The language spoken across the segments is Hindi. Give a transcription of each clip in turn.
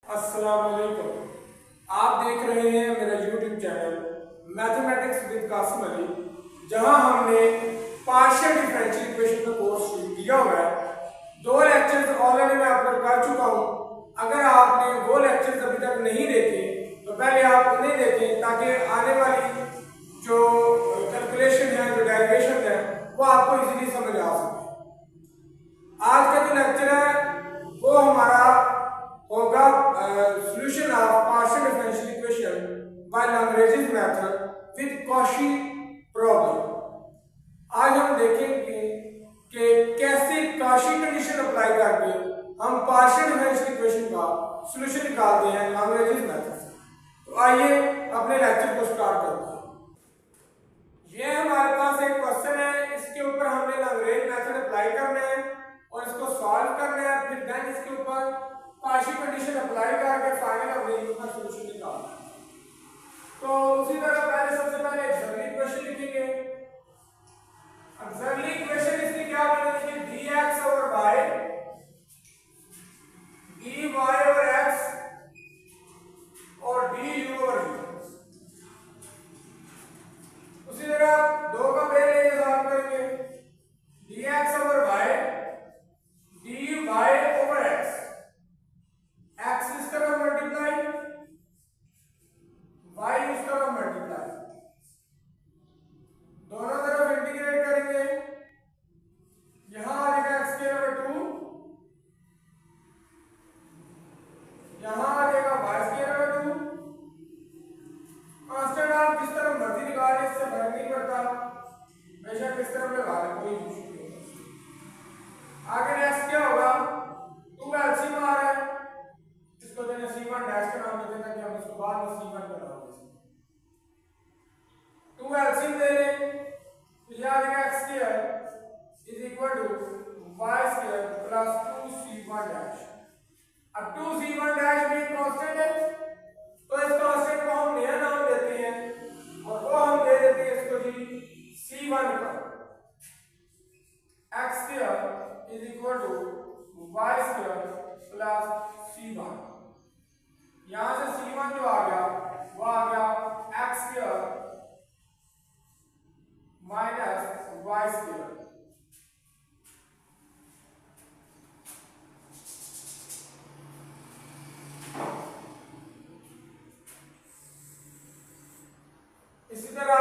अस्सलाम वालेकुम। आप देख रहे हैं मेरा YouTube channel mathematics with Kasim Ali, जहां हमने पार्शियल डिफरेंशियल इक्वेशन का कोर्स शुरू किया हुआ है। 2 लेक्चर्स ऑलरेडी मैं अपलोड कर चुका हूं। अगर आपने वो लेक्चर्स अभी तक नहीं देखे तो पहले आप उन्हें देखें ताकि आने वाली जो कैलकुलेशन है, जो डेरिवेशन है, वो आपको इजीली समझ आ सके। आज का जो लेक्चर है वो हमारा होगा solution of partial differential equation by Lagrange method with Cauchy problem. आज हम देखेंगे कि कैसे कॉची कंडीशन अप्लाई करके हम पार्शियल डिफरेंशियल इक्वेशन का सॉल्यूशन निकालते हैं लैग्रेंज मेथड से। तो आइए अपने लेक्चर को स्टार्ट करते हैं। ये हमारे पास एक क्वेश्चन है, इसके ऊपर हमने लैग्रेंज मेथड अप्लाई करना है और इसको सॉल्व करना है। फिर देन इसके ऊपर पार्शियल कंडीशन अप्लाई करके फाइनल हमने इसका सॉल्यूशन निकालना है। तो उसी तरह पहले सबसे पहले ऑक्सिलरी इक्वेशन लिखेंगे। ऑक्सिलरी इक्वेशन इसकी क्या बनेगी? dx over y, dy over x और du ओवर u। उसी तरह 2 का पहले लेके सॉल्व करेंगे। dx over y, dy over x, x इस तरह मल्टीप्लाई, y इस तरह मल्टीप्लाई, दोनों तरफ इंटीग्रेट करेंगे। यहां आ जाएगा x के बराबर 2, यहां आ जाएगा y के बराबर 2। कांस्टेंट आप जिस तरह मर्जी निकालें, इससे फर्क नहीं पड़ता, बेशक इस तरफ लगा लें, कोई मुश्किल नहीं। आगे नेक्स्ट क्या होगा? 2 एलसीएम आ रहा है, इसको देने c1 डैश का नाम देते हैं ताकि हम इसको बाद में c1 का नाम दे सकें। 2 एलसीएम ले लें तो यह आ जाएगा x square is equal to y square plus 2c1 dash. अब 2c1 डैश भी कांस्टेंट है, तो इस कांस्टेंट को हम नया नाम देते हैं और वो हम दे देते हैं इसको जी c1 का। x square is equal to y square plus c1। यहां से c1 जो आ गया वो आ गया x square minus y square. इसी तरह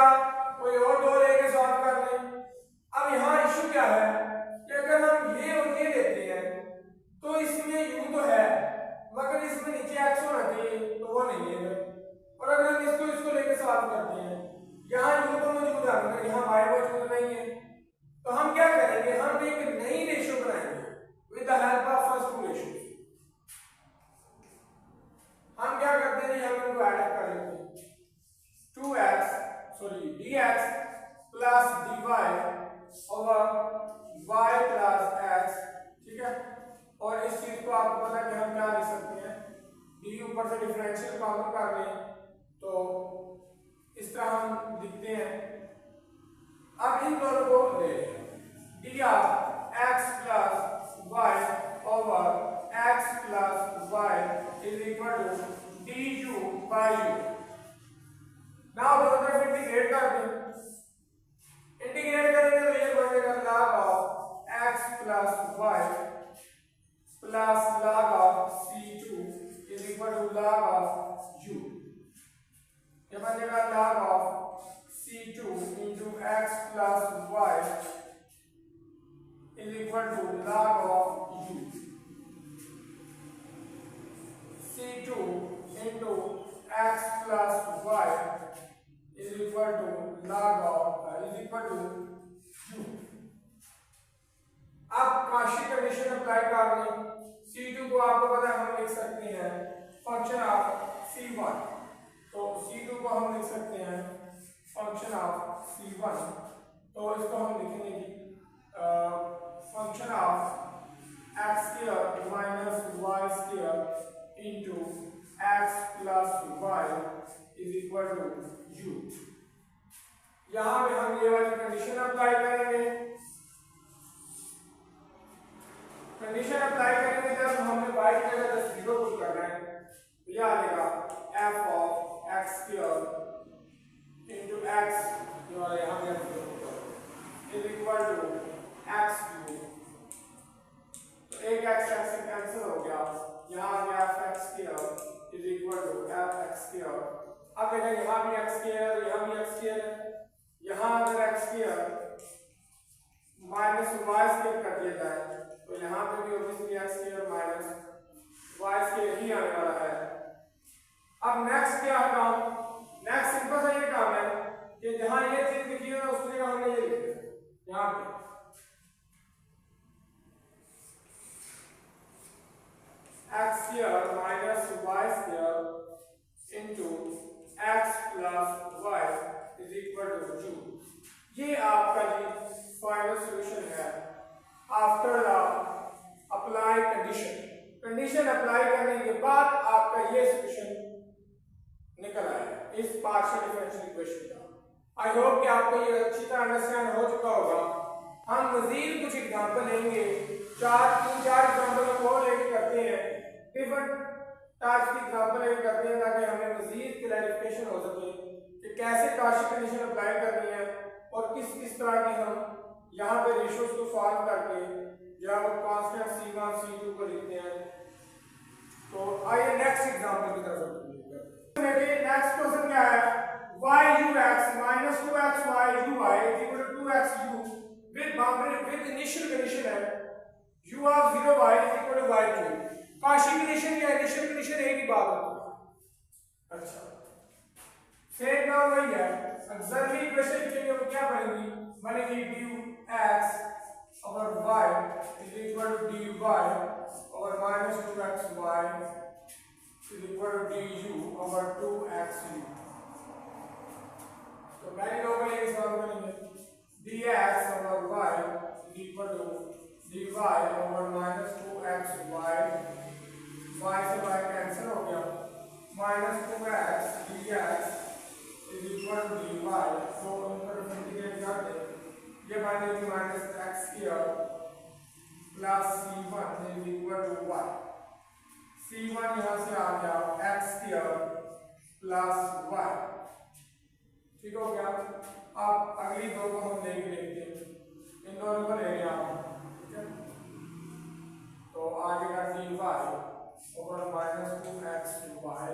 कोई और 2 लेके सॉल्व कर लें। अब यहाँ इशू क्या है कि अगर हम ये और ये लेते हैं तो इसमें u तो है मगर इसमें नीचे x होना चाहिए, तो वो नहीं है। और अगर हम इसको लेके सॉल्व करते हैं, यहाँ u तो मौजूद है मगर यहाँ y मौजूद नहीं है, तो हम क्या करेंगे? हम एक नई रेशियो बनाएंगे with the help of first 2 ratios. हम क्या करते हैं? हम इनको ऐड कर लेते हैं। 2x dx plus dy over y plus x, ठीक है। और इस चीज को आपको पता है कि हम क्या लिख सकते हैं? d ऊपर से डिफरेंशियल कॉमन कर लें तो इस तरह हम लिखते हैं। अब इन दोनों को ले dr x plus y over x plus y is equal to du by u। Now दोनों तरफ इंटीग्रेट कर दें। इंटीग्रेट करेंगे तो ये बनेगा log of x plus y plus log of c2 is equal to log of u। ये बनेगा log of c2 into x plus y is equal to log of u। c2 into x plus y is equal to log of is equal to u। अब कॉची कंडीशन अप्लाई कर लें। c2 को आपको पता है हम लिख सकते हैं फंक्शन ऑफ c1, तो c2 को हम लिख सकते हैं फंक्शन ऑफ c1। तो इसको हम लिखेंगे कि function of x square minus y square into x plus y is equal to u। यहां पे हम ये वाली कंडीशन अप्लाई करेंगे। कंडीशन अप्लाई करेंगे जब हमने y की जगह 0 पुट करना है एक एक्स एक्स से कैंसिल हो गया, यहाँ आ गया f x square is equal to f x square. अब देखिए यहाँ भी एक्स स्क्वायर, यहाँ भी एक्स स्क्वायर है, यहाँ अगर X square minus Y square कर दिया जाए तो यहाँ पे भी obviously X square minus Y square ही आने वाला है। अब नेक्स्ट क्या काम, नेक्स्ट सिंपल सा ये काम है कि जहाँ ये चीज लिखी है उस जगह हमने ये लिखा है, यहाँ पे x square minus y square into x plus y is equal to 2। ये आपका जी फाइनल सॉल्यूशन है after the apply condition. Condition apply करने के बाद आपका ये सॉल्यूशन निकल आएगा इस पार्शियल डिफरेंशियल इक्वेशन का। आई होप कि आपको ये अच्छी तरह अंडरस्टैंड हो चुका होगा। हम मजीद कुछ एग्जांपल लेंगे, तीन चार एग्जांपल हम और लेके करते हैं, डिफरेंट टाइप्स की एग्जांपल लेके करते हैं ताकि हमें मजीद क्लैरिफिकेशन हो सके कि कैसे पार्शियल कंडीशन अप्लाई करनी है और किस तरह की हम यहाँ पे रेशियोज को सॉल्व करके जब कांस्टेंट c1 c2 को लिखते हैं। तो आइए नेक्स्ट एग्जांपल की तरफ चलते हैं। नेक्स्ट क्वेश्चन क्या है, y(2x minus 2xy uy is equal to 2xu with boundary with initial condition है u of 0y is equal to y2। Partial condition या इनिशियल कंडीशन एक ही बात होती है। अच्छा सेम नाउ वही है, ऑक्सिलरी इक्वेशन के लिए हम क्या पढ़ेंगे, बनेगी dx over y is equal to dy over minus 2xy is equal to du over 2xu। तो पहले लोग ये सॉल्व करेंगे, dx over y is equal to dy over minus 2xy, y से y कैंसिल हो गया, minus 2x dx is equal to dy। तो ऊपर इंटीग्रेट कर दे, ये बनेगी minus x square plus c1 is equal to y। c1 यहाँ से आ गया x square plus y, ठीक हो गया। अब अगली दो को हम लेके देखते हैं, इन दोनों को ले लिया ठीक है। तो आ जाएगा dy over minus 2xy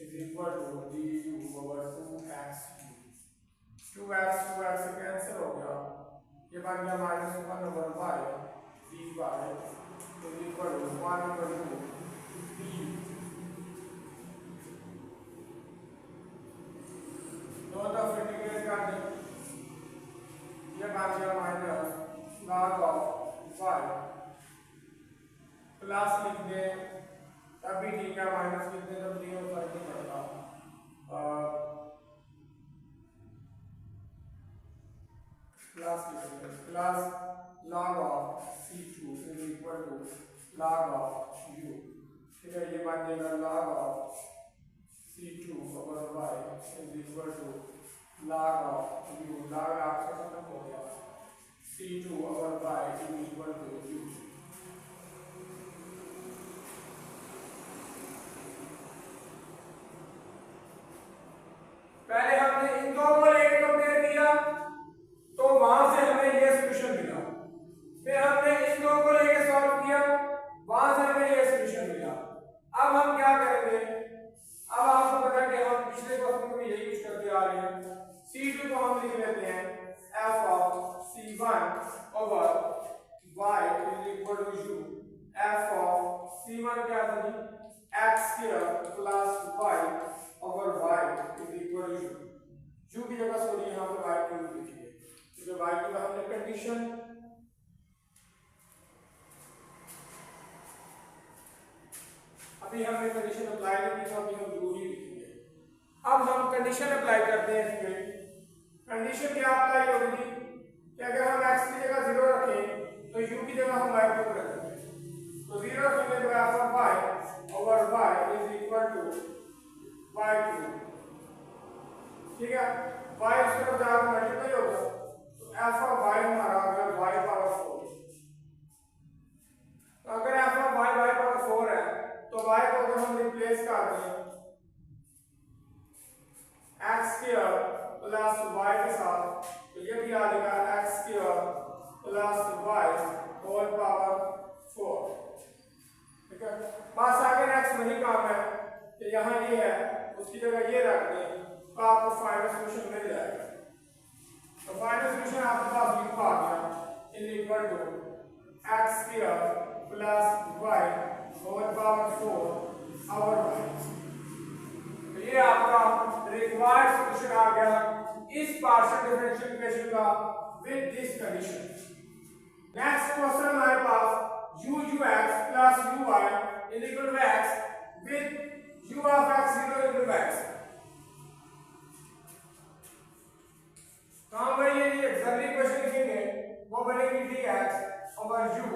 is equal to du over 2xu। 2x से कैंसिल हो गया, ये बन गया minus 1 over y dy is equal to 1 over 2 du। दोनों तरफ इंटीग्रेट कर दें, ये बन गया minus log of y plus लिख दें तब भी ठीक है, माइनस लिख दें तब नहीं होता, नहीं पड़ता, प्लस लिख दें plus log of c2 is equal to log of u। ठीक है, ये बन जाएगा log of c2 over y is equal to log of u। log आपसे खत्म हो गया, c2 over y is equal to u। पहले हमने इन दो को लेकर कंपेयर किया तो वहां से हमें ये सॉल्यूशन मिला, फिर हमने इन दो को लेकर सॉल्व किया, वहां से हमें ये सॉल्यूशन मिला। अब हम क्या करेंगे, अब आपको पता है कि हम पिछले क्वेश्चन में यही यूज करते आ रहे हैं। c2 को हम लिख लेते हैं f of c1 over y is equal to u। f of c1 क्या था जी, x square plus y over y is equal to u। u की जगह सॉरी यहाँ पे y क्यूब लिखिए, क्योंकि y की हमने कंडीशन अभी हमने कंडीशन अप्लाई नहीं की तो अभी हम u ही लिखेंगे। अब हम कंडीशन अप्लाई करते हैं इसमें। कंडीशन क्या अप्लाई होगी कि अगर हम x की जगह 0 रखें तो u की जगह हम y क्यूब रखेंगे, तो 0 रखेंगे तो f of y over y is equal to y cube. ठीक है, y इस तरफ जाकर मल्टीप्लाई होगा तो f of y हमारा आ गया y पावर 4। तो अगर f of y y power 4 है तो y को अगर हम रिप्लेस कर दें x स्क्वायर प्लस y के साथ तो ये भी आ जाएगा x square plus y whole power 4। X वही काम है कि यहाँ ये है उसकी जगह ये रख दें तो आपको फाइनल सॉल्यूशन मिल जाएगा। तो फाइनल सॉल्यूशन आपके पास लिखा आ गया इन equal to x square plus y whole power 4 over y. तो ये आपका रिक्वायर्ड सॉल्यूशन आ गया इस पार्शियल डिफरेंशियल इक्वेशन का with this condition. Next question हमारे पास u ux plus uy is equal to x with u of x equal to x। कहाँ भाई ये एक्सैक्टली इक्वेशन लिखेंगे वो बनेगी dx over u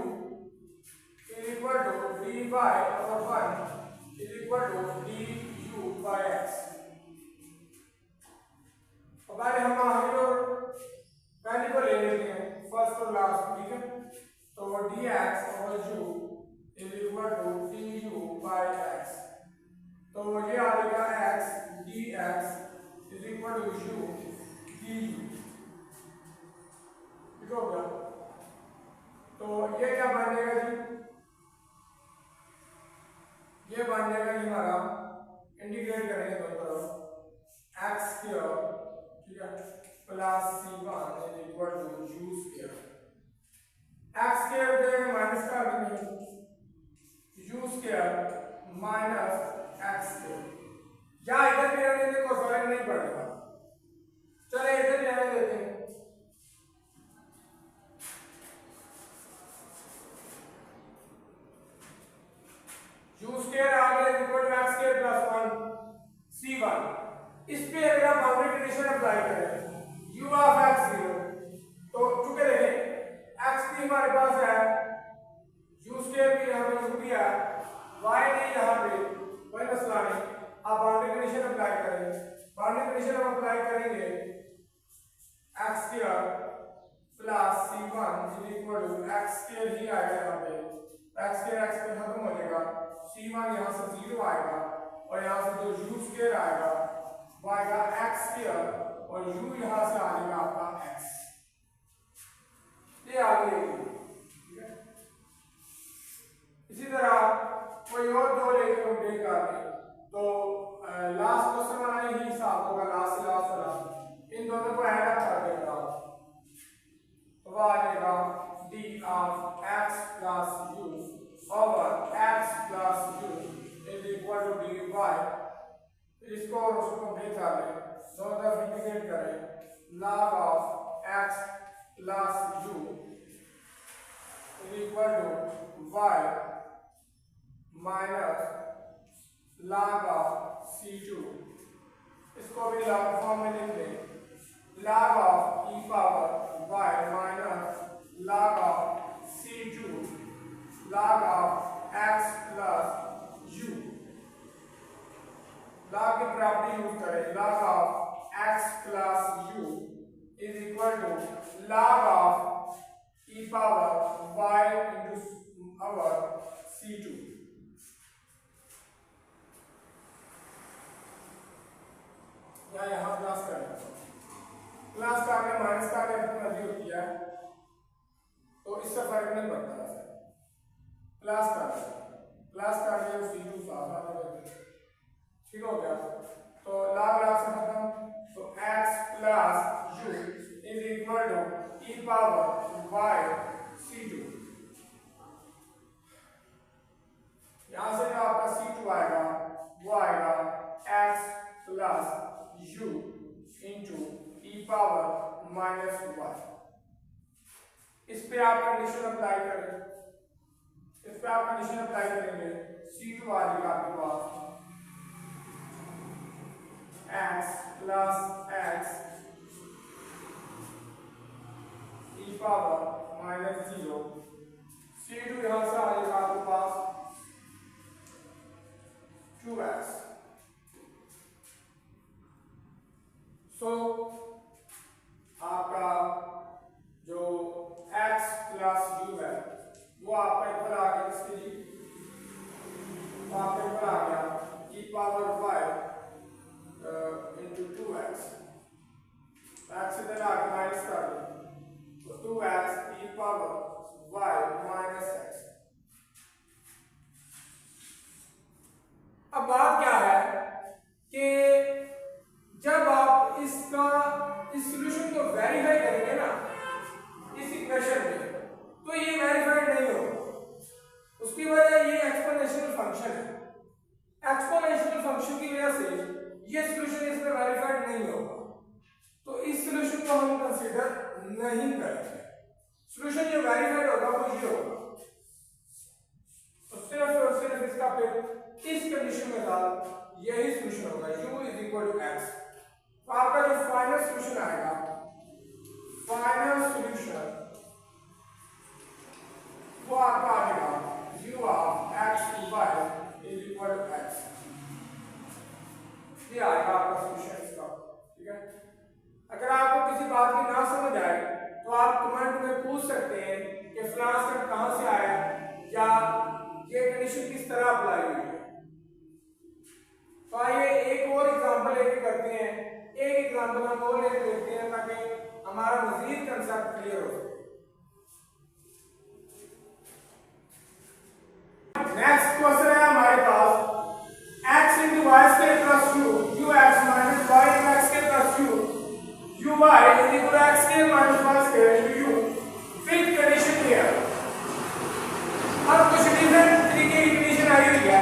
is equal to dy over 1 is equal to du by x। अब पहले हम आगे और पहले को ले लेते हैं फर्स्ट और लास्ट, ठीक है। तो dx over u is equal to du by x। तो ये आ जाएगा x dx is equal to u du, ठीक हो गया। तो ये क्या बन जाएगा जी, ये बन जाएगा ये हमारा इंटीग्रेट करेंगे दोनों तरफ x स्क्वायर, ठीक है, plus c1 is equal to u square. x square हो जाएगा माइनस का u square minus x square. या इधर भी रहने दें कोई फर्क नहीं पड़ेगा, चले इधर रहने देते हैं। u स्क्वायर आ गया equal to x square plus 1 c1। इस पे अगर आप बाउंड्री कंडीशन अप्लाई करें u ऑफ x 0, तो चूंकि देखें x भी हमारे पास है, u स्क्वायर भी यहाँ पे u भी है, y नहीं यहाँ पे, कोई मसला नहीं। आप बाउंड्री कंडीशन अप्लाई करेंगे, बाउंड्री कंडीशन हम अप्लाई करेंगे x square plus c1 is equal to x square ही आएगा यहाँ पे, x स्क्वायर खत्म हो जाएगा, c1 यहाँ से 0 आएगा और यहाँ से जो u स्क्वायर आएगा वो आएगा x स्क्वायर और u यहाँ से आ जाएगा आपका x। ये आ गई, ठीक है। इसी तरह कोई और दो लेके कंप्लीट कर दें तो लास्ट क्वेश्चन वाला ही हिसाब होगा, लास्ट वाला इन दोनों को ऐड अप कर देगा तो वो आ जाएगा d of x plus u over x plus u is equal to dy। इसको और उसको कंप्लीट कर लें, दोनों तरफ इंटीग्रेट करें, log of x plus u is equal to y minus log of c2। इसको भी log फॉर्म में लिख लें, log of e power y minus log of c2 log of x plus u। log की प्रॉपर्टी यूज करें, log of x plus u is equal to log of e power y into our c2। यहाँ प्लस करें, प्लस का आगे माइनस का आगे मर्जी होती है तो इससे फर्क नहीं पड़ता है। प्लस का आगे c2 साफ आ जाएगा, ठीक हो गया। तो log से खत्म, तो x plus u is equal to e power y c2। यहाँ से जो आपका c2 आएगा वो आएगा x plus u into e power minus y। इस पे आप कंडीशन अप्लाई करें, इस पे आप कंडीशन अप्लाई करेंगे, c2 आ जाएगा आपके पास x plus x e power minus 0। c2 यहाँ से आ जाएगा आपके पास 2x। सो आपका जो x प्लस u है वो आपका इक्वल आ गया किसके जी, वो आपका इक्वल आ गया e power y into 2x। x इधर आके माइनस कर दो तो 2x e power y minus x। अब बात क्या है कि जब आप इस सॉल्यूशन को वेरीफाई करेंगे ना इस इक्वेशन में, तो ये वेरीफाइड नहीं होगा। उसकी वजह ये एक्सपोनेंशियल फंक्शन है। एक्सपोनेंशियल फंक्शन की वजह से ये सॉल्यूशन इसमें वेरीफाइड नहीं होगा, तो इस सॉल्यूशन को हम कंसीडर नहीं करेंगे। सॉल्यूशन जो वेरीफाइड होगा वो ये होगा, तो सिर्फ और सिर्फ इसका फिर इस कंडीशन में था यही सॉल्यूशन होगा, u is equal to x। तो आपका जो फाइनल सॉल्यूशन आएगा, फाइनल सॉल्यूशन वो आपका आएगा u of x to y is equal to x। ये आएगा आपका सॉल्यूशन इसका, ठीक है। अगर आपको किसी बात की ना समझ आए तो आप कमेंट में पूछ सकते हैं कि फलां स्टेप कहां से आया या ये कंडीशन किस तरह अप्लाई हुई है। तो आइए एक और एग्जांपल लेके करते हैं, एक एग्जांपल हम और लेके देखते हैं ताकि हमारा मजीद कंसेप्ट क्लियर हो सके। नेक्स्ट क्वेश्चन है हमारे पास x into y square plus u ux minus y into x square plus u uy is equal to x square minus y square into u with condition here। अब कुछ डिफरेंट तरीके की कंडीशन आई हुई है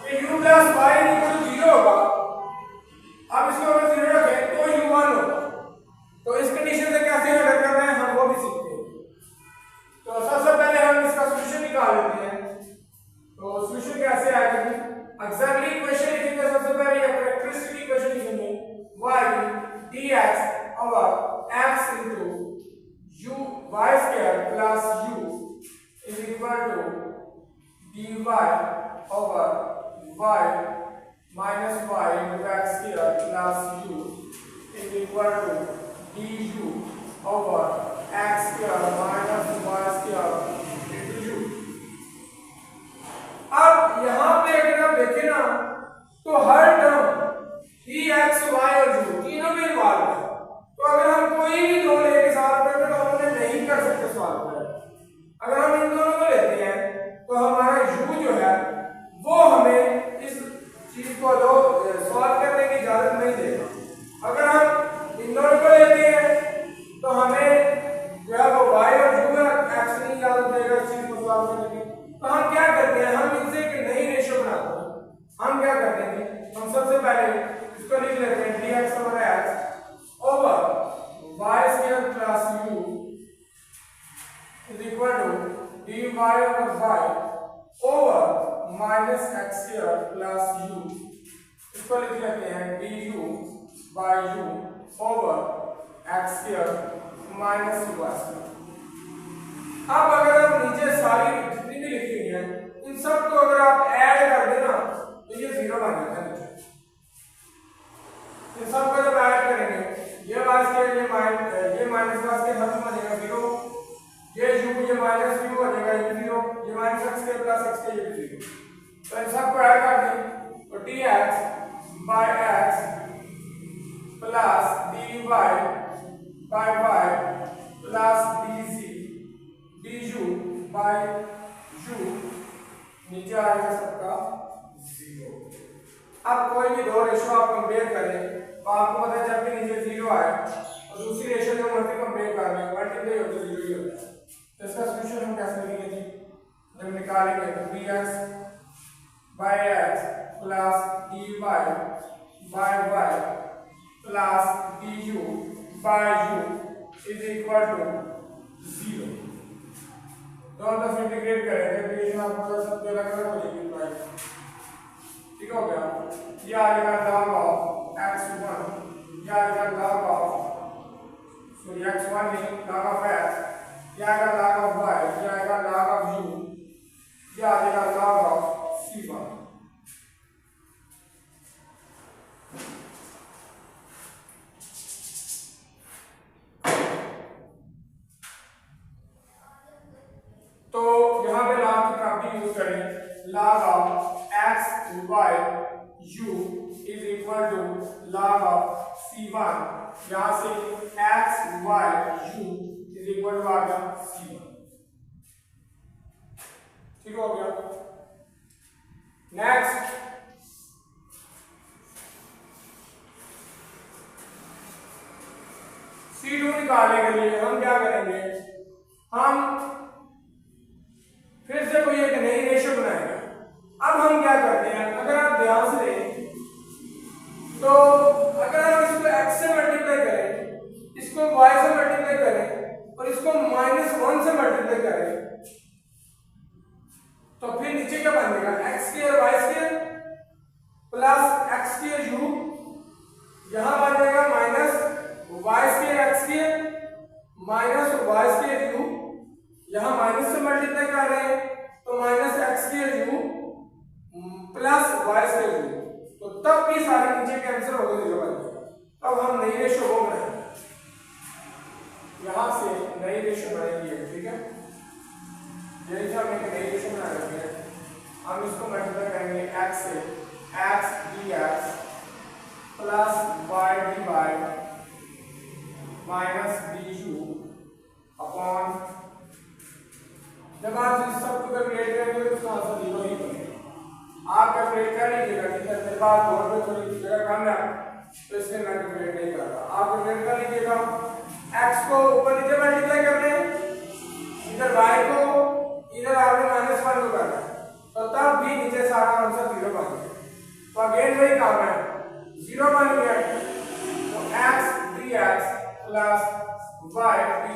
कि u plus y equal to 0 होगा। अब इसको अगर 0 रखें तो u 1 होगा। तो इस कंडीशन से कैसे हैंडल करना है हम वो भी सीखते हैं। तो सबसे पहले हम इसका सॉल्यूशन निकाल लेते हैं। तो सॉल्यूशन कैसे आएगा जी? ऑक्सिलरी इक्वेशन लिखेंगे सबसे पहले, या कैरेक्टरिस्टिक इक्वेशन लिखेंगे y dx over x into u y square plus u is equal to dy over y minus y into x square plus u is equal to du over x square minus y square into u। अब यहाँ पे अगर आप देखें ना तो हर टर्म ही एक्स वाई और यू तीनों में इन्वॉल्व है। तो अगर हम कोई भी दो लेके सॉल्व करते हैं तो हम उन्हें नहीं कर सकते सॉल्व कर। अगर हम इन दोनों को लेते हैं तो हमारा यू जो है वो हमें इस चीज को सॉल्व करने की इजाजत नहीं देगा। अगर हम इन दोनों को लेते हैं तो हमें जो है वो वाई और यू है एक्स नहीं इजाजत देगा इस चीज को सॉल्व करने की। तो हम क्या करते हैं, हम इनसे एक नई रेशियो बनाते हैं। हम क्या करते हैं, हम सबसे पहले इसको लिख लेते हैं dx over x over y square plus u is equal to dy over y over minus x square plus u। इसको लिख लेते हैं du by u over x square minus y square। अब अगर आप नीचे सारी जितनी भी लिखी हुई है इन सब को अगर आप ऐड कर देना तो ये 0 बन जाता है नीचे। इन सब को जब ऐड करेंगे ये वाई स्क्वायर ये माइनस वाई स्क्वायर खत्म हो जाएगा 0, ये u ये माइनस u हो जाएगा ये 0, ये minus x square plus x square ये 0। तो इन सब को ऐड कर दें तो dx by x plus dy by y plus dz du by u नीचे आएगा सबका 0। अब कोई भी दो रेशो आप कंपेयर करें तो आपको पता है जब भी नीचे 0 आए और दूसरी रेशो जो मर्जी कंपेयर कर रहे हैं मल्टीप्लाई होता है 0 ही होता है। तो इसका सॉल्यूशन हम कैसे लिखेंगे जी? जब निकालेंगे तो dx by x plus dy by y plus du by u is equal to 0। दोनों तरफ इंटीग्रेट करेंगे तो ये आपको सब अलग अलग हो जाएगी प्राइस, ठीक हो गया। ये आ जाएगा log of x1, ये आ जाएगा log of x1 नहीं log of x, ये आएगा log of y, ये आएगा log of u, ये आ जाएगा log of c1। तो यहाँ पे log की प्रॉपर्टी यूज करें, log of x y u is equal to log of c1। यहाँ से x y u is equal to आ गया c1, ठीक हो गया। नेक्स्ट निकालने के लिए हम क्या करेंगे, हम फिर से कोई एक नई रेशियो बनाएंगे। अब हम क्या करते हैं, अगर आप ध्यान से देखें तो अगर हम इसको x से मल्टीप्लाई करें, इसको y से मल्टीप्लाई करें और इसको -1 से मल्टीप्लाई करें तो फिर नीचे क्या बनेगा, x square y square plus x square u, यहां बनेगा minus y square x square minus y square u, यहां माइनस से मल्टीप्लाई कर रहे हैं तो minus x square u plus y square u, तो तब भी सारे नीचे कैंसिल हो गए, जीरो बन गया। अब हम नई रेशियो को बनाएंगे, यहां से नई रेशियो बनाएंगे, ठीक है। जैसे हम एक नई रेशियो बना रहे हैं, हम इसको मल्टीप्लाई करेंगे x से, x dx plus y dy minus du upon, जब आप इस सब को कैलकुलेट करेंगे तो इसका आंसर जीरो ही बनेगा। आप कैलकुलेट कर लीजिएगा, ठीक है। मेरे पास बोर्ड पे थोड़ी जगह कम है तो इसलिए मैं कैलकुलेट नहीं कर रहा, आप कैलकुलेट कर लीजिएगा। x को ऊपर नीचे मल्टीप्लाई कर रहे हैं, इधर y को इधर आपने -1 को करना है तो तब भी नीचे सारा आंसर जीरो बन गया। तो अगेन वही काम है, जीरो बन गया तो x dx plus y dy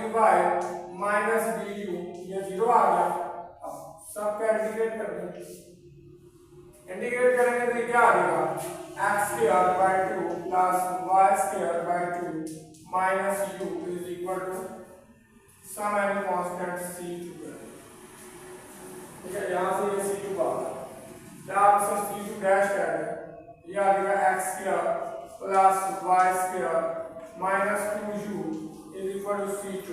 minus du, ये जीरो आ गया। अब सब का इंटीग्रेट कर दें, इंटीग्रेट करेंगे तो क्या आ जाएगा, x square by 2 plus y square by 2 minus u is equal to sum and constant c2, ठीक है। यहां से ये c2 आ गया, जब आप इसे c2 डैश कर दें ये आ जाएगा x square plus y square minus 2u is equal to c2।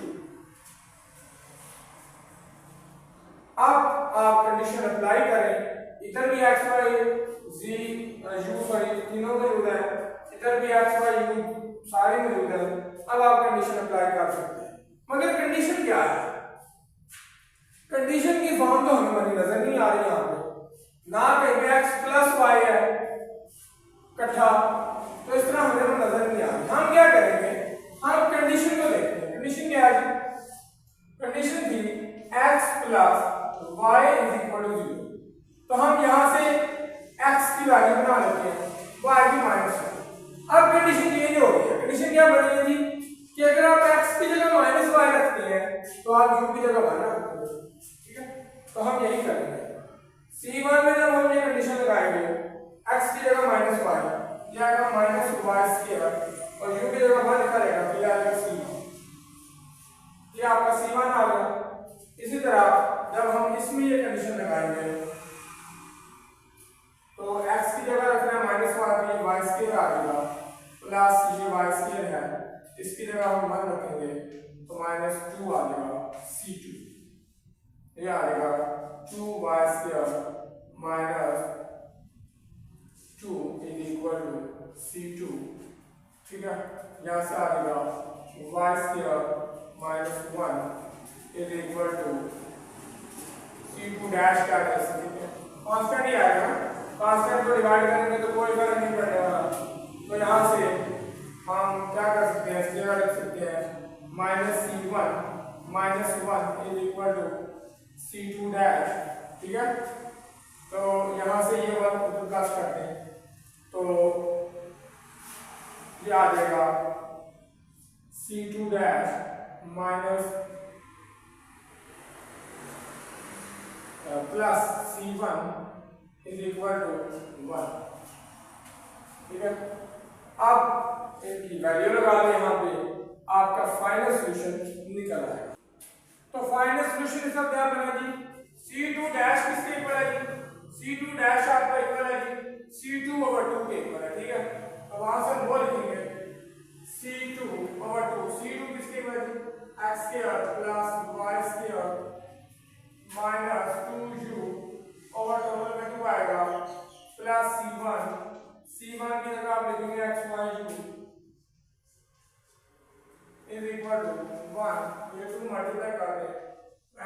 अब आप कंडीशन अप्लाई करें, इधर भी x y z u sorry तीनों मौजूद है, इधर भी x y u सारे मौजूद है। अब आप कंडीशन अप्लाई कर सकते हैं, मगर कंडीशन क्या है, कंडीशन की फॉर्म तो हमें बनी नजर नहीं आ रही यहाँ पे, ना कहीं पे x प्लस y है इकट्ठा, तो इस तरह हमें नजर नहीं आ रही। हम क्या करेंगे, हम कंडीशन को देखते हैं। कंडीशन क्या है, कंडीशन थी x plus y is equal to 0, तो हम यहां से x की वैल्यू बना लेते हैं y की -1। अब कंडीशन चेंज हो गई है, कंडीशन क्या बनी है जी कि अगर आप x की जगह -y रखते हैं तो आप u की जगह 1 रखते हैं, ठीक है। तो हम यही करेंगे, c1 में जब हम ये कंडीशन लगाएंगे x की जगह -y, ये आएगा -y स्क्वायर और u की जगह 1 लिखा रहेगा तो ये आएगा c1, ये आपका c1 आ गया। इसी तरह जब हम इसमें ये कंडीशन लगाएंगे तो x की जगह रखना है -y तो ये y स्क्वायर आ जाएगा प्लस ये y स्क्वायर है, इसकी जगह हम 1 रखेंगे तो -2 आ जाएगा c2, ये आ जाएगा 2y square minus 2 is equal to c2, ठीक है। यहाँ से आ जाएगा y square -1 is equal to c2 dash क्या कर सकते हैं, कांस्टेंट ही आएगा, कांस्टेंट को डिवाइड करेंगे तो कोई फर्क नहीं पड़ने वाला। तो यहाँ से हम क्या कर सकते हैं, इसकी जगह लिख सकते हैं -c1 is equal to c2 dash, ठीक है। तो यहाँ से ये वन को प्लस करते हैं तो ये आ जाएगा c2 dash minus plus c1 is equal to 1, ठीक है। अब इनकी वैल्यू लगा दें, यहाँ पे आपका फाइनल सॉल्यूशन निकल आएगा। तो फाइनल सॉल्यूशन इसका क्या बना जी, c2 डैश किसके इक्वल है जी, c2 डैश आपका इक्वल है जी c2/2 के इक्वल है, ठीक है। तो वहां से हम वो लिखेंगे c2/2, c2 किसके इक्वल है जी, x square plus y square minus 2u over total में 2 आएगा प्लस c1 की जगह आप लिखेंगे x y u is equal to 1, ये 2 मल्टीप्लाई कर दें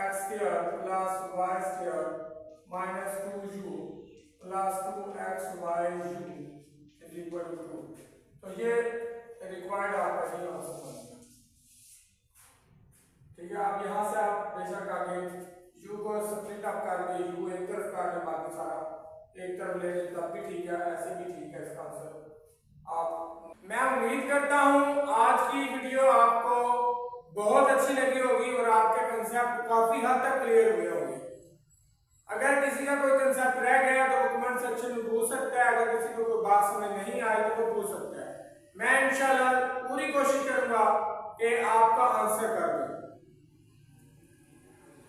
x square plus y square minus 2u plus 2xy u is equal to 2। तो ये रिक्वायर्ड आपका ये आंसर बन गया। ठीक है। अब यहाँ से आप बेशक आगे u को स्प्लिट अप करके u एक तरफ कर ले, बाकी सारा एक तरफ ले लें तब भी ठीक है, ऐसे भी ठीक है इसका आंसर। आप मैं उम्मीद करता हूँ आज की वीडियो आपको बहुत अच्छी लगी होगी और आपके कंसेप्ट काफी हद तक क्लियर हुए होंगे। अगर किसी का कोई कंसेप्ट रह गया तो वो कमेंट सेक्शन में पूछ सकता है, अगर किसी को कोई बात समझ नहीं आई तो वो पूछ सकता है। मैं इंशाल्लाह पूरी कोशिश करूंगा कि आपका आंसर कर दूं।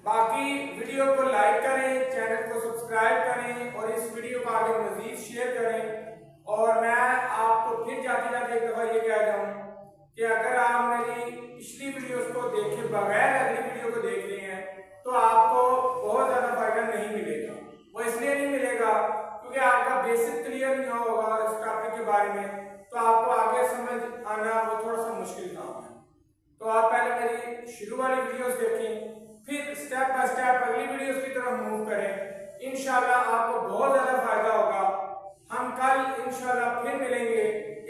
बाकी वीडियो को लाइक करें, चैनल को सब्सक्राइब करें और इस वीडियो को आगे मजीद शेयर करें। और मैं आपको फिर जाते जाते एक दफा ये कह दूं कि अगर आप मेरी पिछली वीडियोस को देखे बगैर अगली वीडियो को देख रहे हैं तो आपको बहुत ज्यादा फायदा नहीं मिलेगा। वो इसलिए नहीं मिलेगा क्योंकि आपका बेसिक क्लियर नहीं होगा इस टॉपिक के बारे में, तो आपको आगे समझ आना वो थोड़ा सा मुश्किल काम है। तो आप पहले मेरी शुरू वाली वीडियोस देखें, फिर स्टेप बाय स्टेप अगली वीडियोस की तरफ मूव करें। इंशाल्लाह आपको बहुत ज्यादा फायदा होगा। हम कल इंशाल्लाह फिर मिलेंगे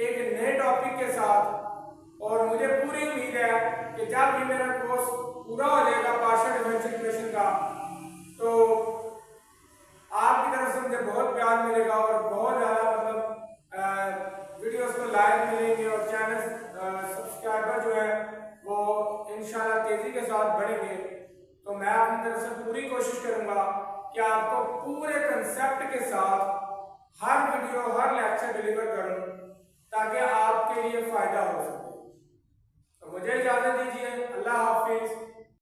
एक नए टॉपिक के साथ। और मुझे पूरी उम्मीद है कि जब भी मेरा कोर्स पूरा हो जाएगा पार्शियल डिफरेंशियल इक्वेशन का, तो आपकी तरफ से मुझे बहुत प्यार मिलेगा और बहुत ज़्यादा मतलब वीडियोस को लाइक मिलेंगे और चैनल सब्सक्राइबर जो है वो इंशाल्लाह तेज़ी के साथ बढ़ेंगे। तो मैं अपनी तरफ से पूरी कोशिश करूँगा कि आपको पूरे कंसेप्ट के साथ हर वीडियो हर लेक्चर डिलीवर करूँ ताकि आपके लिए फ़ायदा हो सके। तो मुझे इजाज़त दीजिए। अल्लाह हाफिज़।